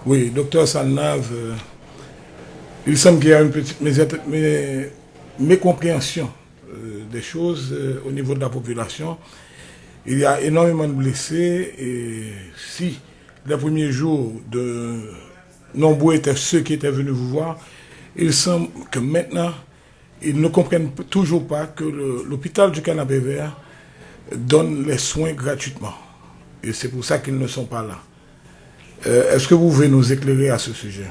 Oui, docteur Salnave, il semble qu'il y a une petite mécompréhension des choses au niveau de la population. Il y a énormément de blessés et si les premiers jours de nombreux étaient ceux qui étaient venus vous voir, il semble que maintenant, ils ne comprennent toujours pas que l'hôpital du Canapé Vert donne les soins gratuitement. Et c'est pour ça qu'ils ne sont pas là. Est-ce que vous pouvez nous éclairer à ce sujet?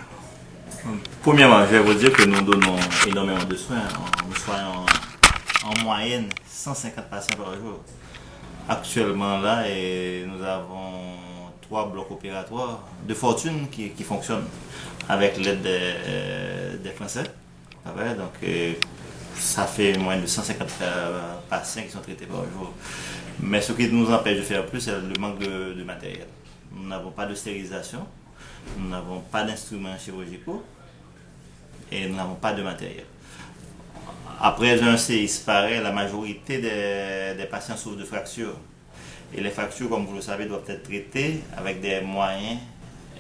Premièrement, je vais vous dire que nous donnons énormément de soins. Nous soignons en moyenne 150 patients par jour. Actuellement là, et nous avons 3 blocs opératoires de fortune qui fonctionnent avec l'aide des Français. Donc ça fait moins de 150 patients qui sont traités par jour. Mais ce qui nous empêche de faire plus, c'est le manque de matériel. Nous n'avons pas de stérilisation, nous n'avons pas d'instruments chirurgicaux et nous n'avons pas de matériel. Après un séisme pareil, la majorité des patients souffrent de fractures. Et les fractures, comme vous le savez, doivent être traitées avec des moyens,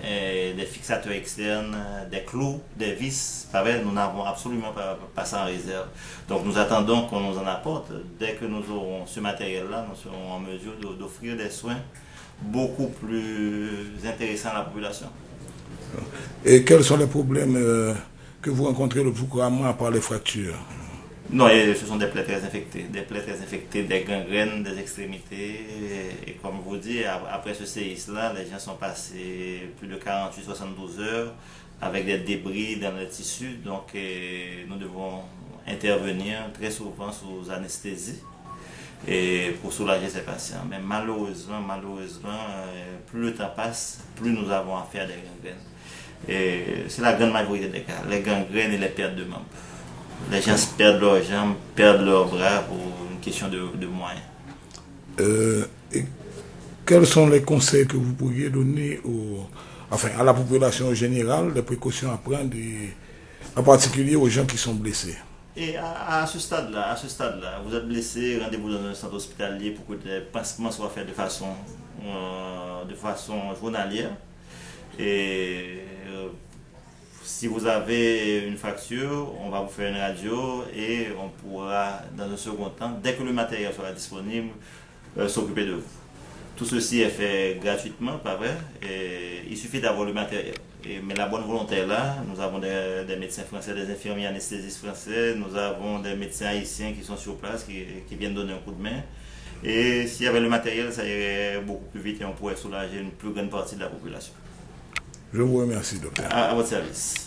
des fixateurs externes, des clous, des vis. Nous n'avons absolument pas ça en réserve. Donc nous attendons qu'on nous en apporte. Dès que nous aurons ce matériel-là, nous serons en mesure d'offrir des soins beaucoup plus intéressants à la population. Et quels sont les problèmes que vous rencontrez le plus couramment à part les fractures? Non, ce sont des plaies très infectées, des gangrènes, des extrémités. Et comme je vous dis, après ce séisme-là, les gens sont passés plus de 48-72 heures avec des débris dans le tissu. Donc, nous devons intervenir très souvent sous anesthésie et pour soulager ces patients. Mais malheureusement, plus le temps passe, plus nous avons affaire à des gangrènes. Et c'est la grande majorité des cas, les gangrènes et les pertes de membres. Les gens perdent leurs jambes, perdent leurs bras pour une question de moyens. Et quels sont les conseils que vous pourriez donner à la population générale, les précautions à prendre, en particulier aux gens qui sont blessés? Et à ce stade-là, vous êtes blessé, rendez-vous dans un centre hospitalier pour que les pansements soient faits de façon journalière. Et si vous avez une fracture, on va vous faire une radio et on pourra, dans un second temps, dès que le matériel sera disponible, s'occuper de vous. Tout ceci est fait gratuitement, pas vrai? Et il suffit d'avoir le matériel. Mais la bonne volonté est là. Nous avons des médecins français, des infirmiers anesthésistes français, nous avons des médecins haïtiens qui sont sur place, qui viennent donner un coup de main. Et s'il y avait le matériel, ça irait beaucoup plus vite et on pourrait soulager une plus grande partie de la population. Je vous remercie, docteur. À votre service.